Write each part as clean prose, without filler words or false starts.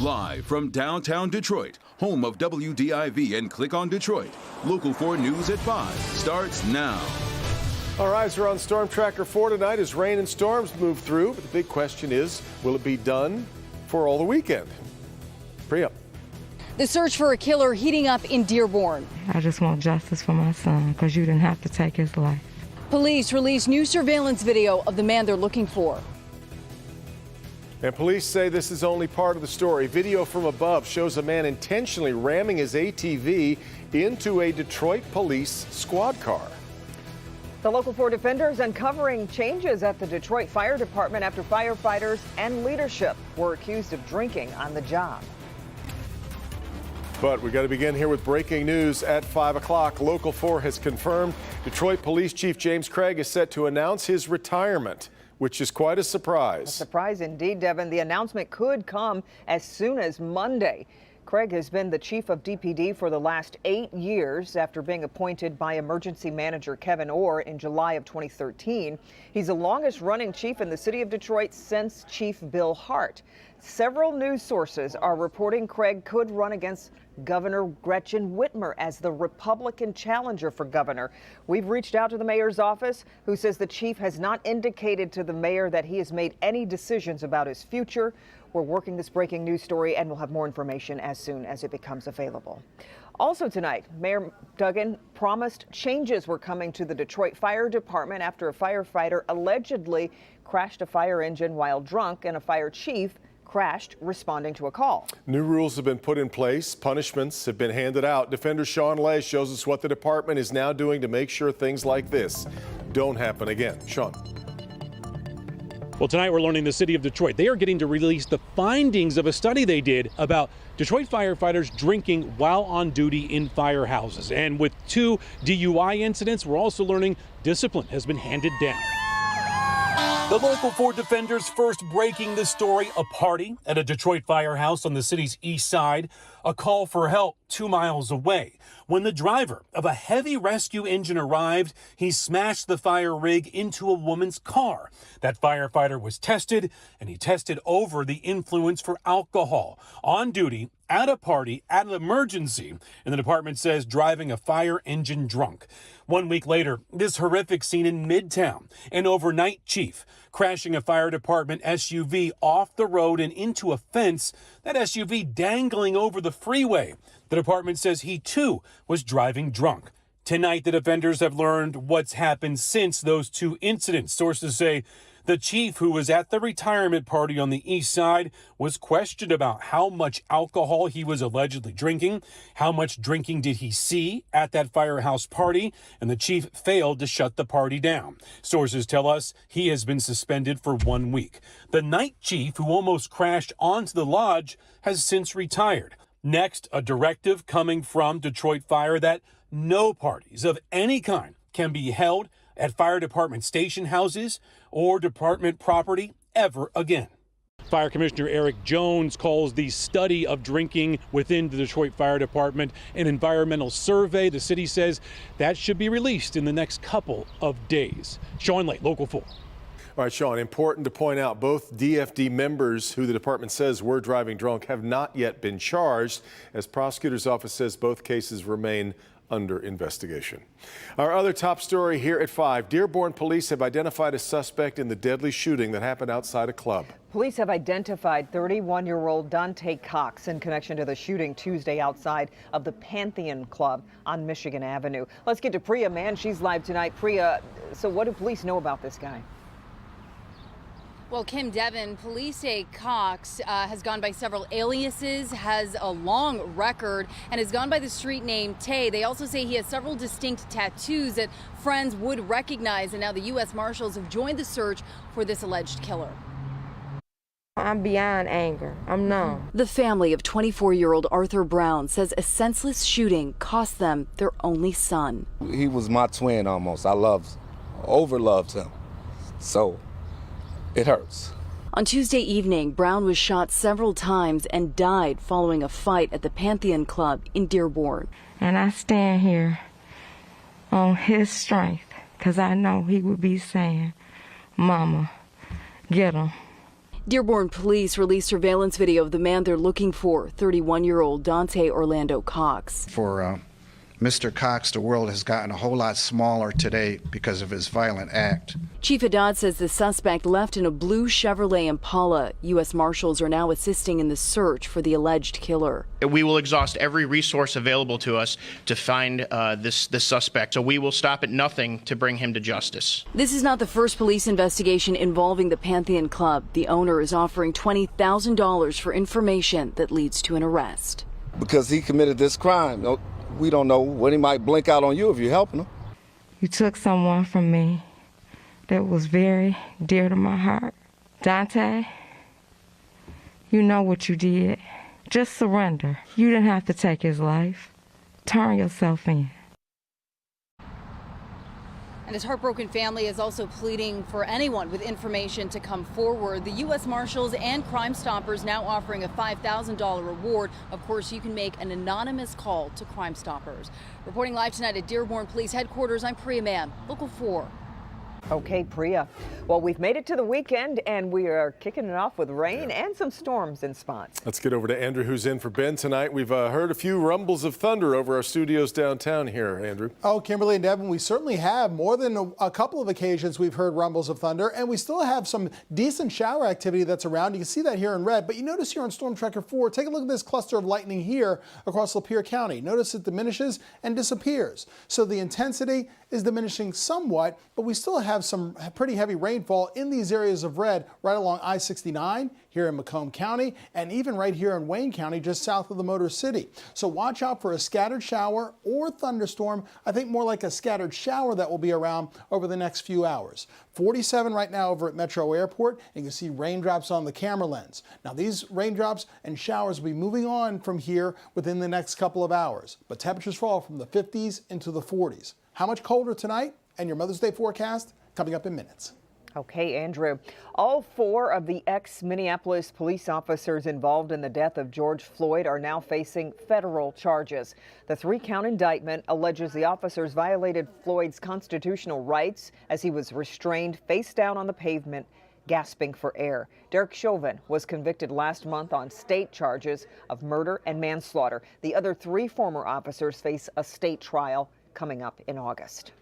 Live from downtown Detroit, home of WDIV and Click on Detroit, Local 4 News at 5 starts now. Our eyes are on Storm Tracker 4 tonight as rain and storms move through. But the big question is, will it be done for all the weekend? Priya. The search for a killer heating up in Dearborn. I just want justice for my son because you didn't have to take his life. Police released new surveillance video of the man they're looking for. And police say this is only part of the story. Video from above shows a man intentionally ramming his ATV into a Detroit police squad car. The Local 4 defenders uncovering changes at the Detroit Fire Department after firefighters and leadership were accused of drinking on the job. But we got to begin here with breaking news at 5 o'clock. Local 4 has confirmed Detroit Police Chief James Craig is set to announce his retirement, which is quite a surprise. A surprise indeed, Devin. The announcement could come as soon as Monday. Craig has been the chief of DPD for the last 8 years after being appointed by emergency manager Kevin Orr in July of 2013. He's the longest running chief in the city of Detroit since Chief Bill Hart. Several news sources are reporting Craig could run against Governor Gretchen Whitmer as the Republican challenger for governor. We've reached out to the mayor's office, who says the chief has not indicated to the mayor that he has made any decisions about his future. We're working this breaking news story, and we'll have more information as soon as it becomes available. Also tonight, Mayor Duggan promised changes were coming to the Detroit Fire Department after a firefighter allegedly crashed a fire engine while drunk, and a fire chief crashed responding to a call. New rules have been put in place. Punishments have been handed out. Defender Sean Lay shows us what the department is now doing to make sure things like this don't happen again. Sean. Well, tonight we're learning the city of Detroit, they are getting to release the findings of a study they did about Detroit firefighters drinking while on duty in firehouses. And with 2 DUI incidents, we're also learning discipline has been handed down. The Local 4 defenders first breaking the story: a party at a Detroit firehouse on the city's east side, a call for help 2 miles away. When the driver of a heavy rescue engine arrived, he smashed the fire rig into a woman's car. That firefighter was tested, and he tested over the influence for alcohol on duty at a party at an emergency, and the department says driving a fire engine drunk. 1 week later, this horrific scene in Midtown, an overnight chief crashing a fire department SUV off the road and into a fence, that SUV dangling over the freeway. The department says he too was driving drunk. Tonight, the defenders have learned what's happened since those 2 incidents. Sources say the chief, who was at the retirement party on the east side, was questioned about how much alcohol he was allegedly drinking, how much drinking did he see at that firehouse party, and the chief failed to shut the party down. Sources tell us he has been suspended for 1 week. The night chief, who almost crashed onto the lodge, has since retired. Next, a directive coming from Detroit Fire that no parties of any kind can be held at fire department station houses or department property ever again. Fire Commissioner Eric Jones calls the study of drinking within the Detroit Fire Department an environmental survey. The city says that should be released in the next couple of days. Sean Late, Local 4. All right, Sean, important to point out both DFD members who the department says were driving drunk have not yet been charged. As prosecutor's office says, both cases remain under investigation. Our other top story here at 5. Dearborn police have identified a suspect in the deadly shooting that happened outside a club. Police have identified 31-year-old Dante Cox in connection to the shooting Tuesday outside of the Pantheon Club on Michigan Avenue. Let's get to Priya Mann. She's live tonight. Priya, so what do police know about this guy? Well, Kim, Devin, police say Cox has gone by several aliases, has a long record, and has gone by the street name Tay. They also say he has several distinct tattoos that friends would recognize, and now the U.S. Marshals have joined the search for this alleged killer. I'm beyond anger. I'm numb. The family of 24-year-old Arthur Brown says a senseless shooting cost them their only son. He was my twin almost. I overloved him. So it hurts. On Tuesday evening, Brown was shot several times and died following a fight at the Pantheon Club in Dearborn. And I stand here on his strength because I know he would be saying, "Mama, get him." Dearborn police released surveillance video of the man they're looking for, 31-year-old Dante Orlando Cox. For Mr. Cox, the world has gotten a whole lot smaller today because of his violent act. Chief Haddad says the suspect left in a blue Chevrolet Impala. U.S. Marshals are now assisting in the search for the alleged killer. We will exhaust every resource available to us to find this suspect, so we will stop at nothing to bring him to justice. This is not the first police investigation involving the Pantheon Club. The owner is offering $20,000 for information that leads to an arrest. Because he committed this crime. We don't know when he might blink out on you if you're helping him. You took someone from me that was very dear to my heart. Dante, you know what you did. Just surrender. You didn't have to take his life. Turn yourself in. And his heartbroken family is also pleading for anyone with information to come forward. The U.S. Marshals and Crime Stoppers now offering a $5,000 reward. Of course, you can make an anonymous call to Crime Stoppers. Reporting live tonight at Dearborn Police Headquarters, I'm Priya Mann, Local 4. Okay, Priya. Well, we've made it to the weekend, and we are kicking it off with rain and some storms in spots. Let's get over to Andrew, who's in for Ben tonight. We've heard a few rumbles of thunder over our studios downtown here, Andrew. Oh, Kimberly and Devin, we certainly have. More than a couple of occasions we've heard rumbles of thunder, and we still have some decent shower activity that's around. You can see that here in red, but you notice here on Storm Tracker 4, take a look at this cluster of lightning here across Lapeer County. Notice it diminishes and disappears. So the intensity is diminishing somewhat, but we still have some pretty heavy rainfall in these areas of red right along I-69 here in Macomb County and even right here in Wayne County just south of the Motor City. So watch out for a scattered shower or thunderstorm. I think more like a scattered shower that will be around over the next few hours. 47 right now over at Metro Airport. And you can see raindrops on the camera lens. Now these raindrops and showers will be moving on from here within the next couple of hours, but temperatures fall from the 50s into the 40s. How much colder tonight and your Mother's Day forecast coming up in minutes. Okay, Andrew. All 4 of the ex-Minneapolis police officers involved in the death of George Floyd are now facing federal charges. The 3-count indictment alleges the officers violated Floyd's constitutional rights as he was restrained face down on the pavement, gasping for air. Derek Chauvin was convicted last month on state charges of murder and manslaughter. The other 3 former officers face a state trial coming up in August.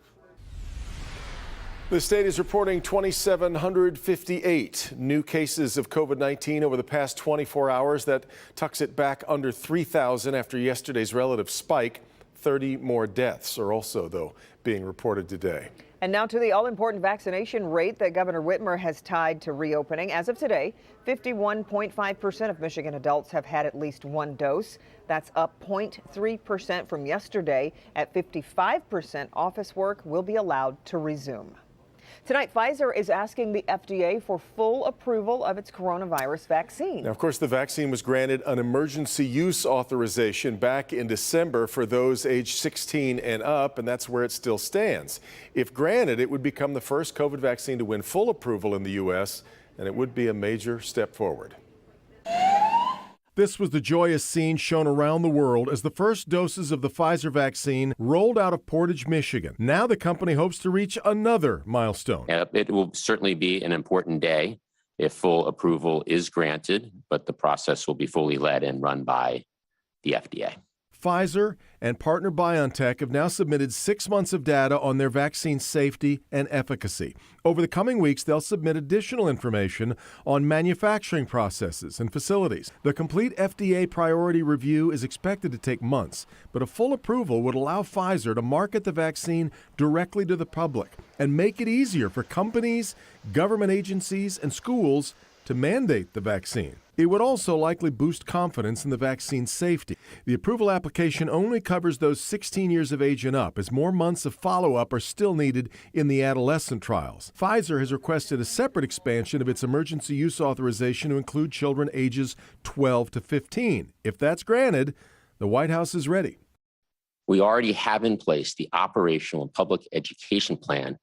The state is reporting 2,758 new cases of COVID-19 over the past 24 hours. That tucks it back under 3,000 after yesterday's relative spike. 30 more deaths are also, though, being reported today. And now to the all-important vaccination rate that Governor Whitmer has tied to reopening. As of today, 51.5% of Michigan adults have had at least 1 dose. That's up 0.3% from yesterday. At 55%, office work will be allowed to resume. Tonight, Pfizer is asking the FDA for full approval of its coronavirus vaccine. Now, of course, the vaccine was granted an emergency use authorization back in December for those aged 16 and up, and that's where it still stands. If granted, it would become the first COVID vaccine to win full approval in the U.S., and it would be a major step forward. This was the joyous scene shown around the world as the first doses of the Pfizer vaccine rolled out of Portage, Michigan. Now the company hopes to reach another milestone. It will certainly be an important day if full approval is granted, but the process will be fully led and run by the FDA. Pfizer and partner BioNTech have now submitted 6 months of data on their vaccine safety and efficacy. Over the coming weeks, they'll submit additional information on manufacturing processes and facilities. The complete FDA priority review is expected to take months, but a full approval would allow Pfizer to market the vaccine directly to the public and make it easier for companies, government agencies, and schools to mandate the vaccine. It would also likely boost confidence in the vaccine's safety. The approval application only covers those 16 years of age and up, as more months of follow-up are still needed in the adolescent trials. Pfizer has requested a separate expansion of its emergency use authorization to include children ages 12 to 15. If that's granted, the White House is ready. We already have in place the operational and public education plan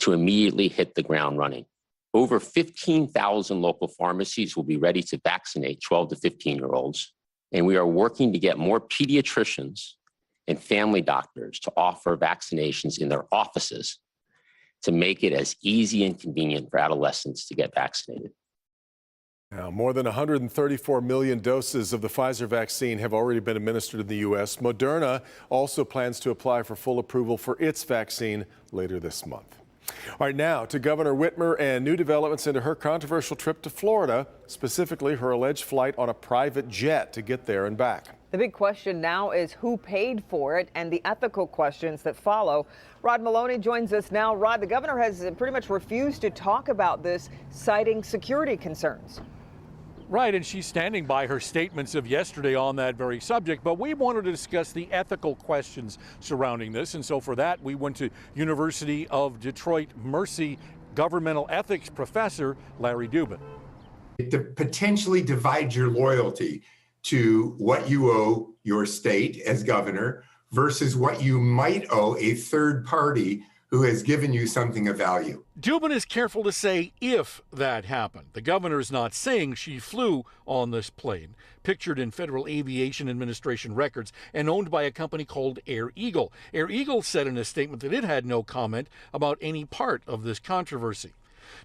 to immediately hit the ground running. Over 15,000 local pharmacies will be ready to vaccinate 12 to 15-year-olds, and we are working to get more pediatricians and family doctors to offer vaccinations in their offices to make it as easy and convenient for adolescents to get vaccinated. Now, more than 134 million doses of the Pfizer vaccine have already been administered in the U.S. Moderna also plans to apply for full approval for its vaccine later this month. All right, now to Governor Whitmer and new developments into her controversial trip to Florida, specifically her alleged flight on a private jet to get there and back. The big question now is who paid for it and the ethical questions that follow. Rod Maloney joins us now. Rod, the governor has pretty much refused to talk about this, citing security concerns. Right, and she's standing by her statements of yesterday on that very subject, but we wanted to discuss the ethical questions surrounding this, and so for that we went to University of Detroit Mercy governmental ethics professor Larry Dubin. It potentially divides your loyalty to what you owe your state as governor versus what you might owe a third party who has given you something of value. Dubin is careful to say if that happened. The governor is not saying she flew on this plane, pictured in Federal Aviation Administration records and owned by a company called Air Eagle. Air Eagle said in a statement that it had no comment about any part of this controversy.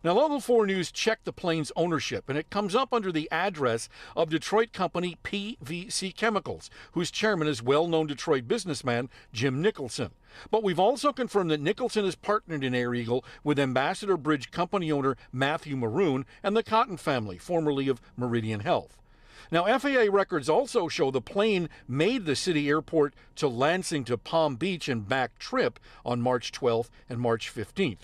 Now, Local 4 News checked the plane's ownership, and it comes up under the address of Detroit company PVC Chemicals, whose chairman is well-known Detroit businessman Jim Nicholson. But we've also confirmed that Nicholson is partnered in Air Eagle with Ambassador Bridge company owner Matthew Maroon and the Cotton family, formerly of Meridian Health. Now, FAA records also show the plane made the city airport to Lansing to Palm Beach and back trip on March 12th and March 15th.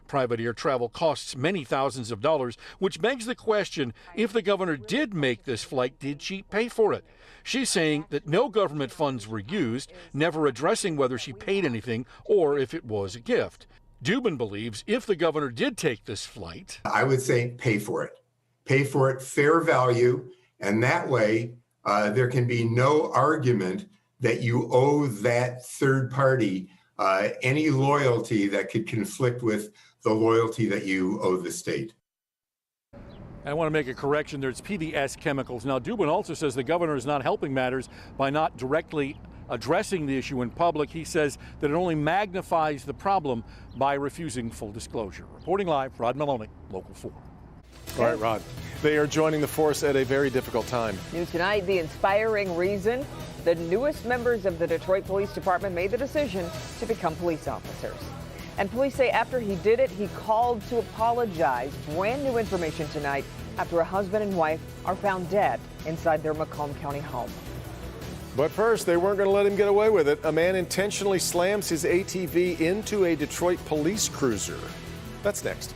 Private air travel costs many thousands of dollars, which begs the question, if the governor did make this flight, did she pay for it? She's saying that no government funds were used, never addressing whether she paid anything or if it was a gift. Dubin believes if the governor did take this flight, I would say pay for it. Pay for it fair value, and that way there can be no argument that you owe that third party any loyalty that could conflict with the loyalty that you owe the state. I want to make a correction there. It's PVS Chemicals. Now, Dubin also says the governor is not helping matters by not directly addressing the issue in public. He says that it only magnifies the problem by refusing full disclosure. Reporting live, Rod Maloney, Local 4. All right, Rod. They are joining the force at a very difficult time. New tonight, the inspiring reason the newest members of the Detroit Police Department made the decision to become police officers. And police say after he did it, he called to apologize. Brand new information tonight after a husband and wife are found dead inside their Macomb County home. But first, they weren't going to let him get away with it. A man intentionally slams his ATV into a Detroit police cruiser. That's next.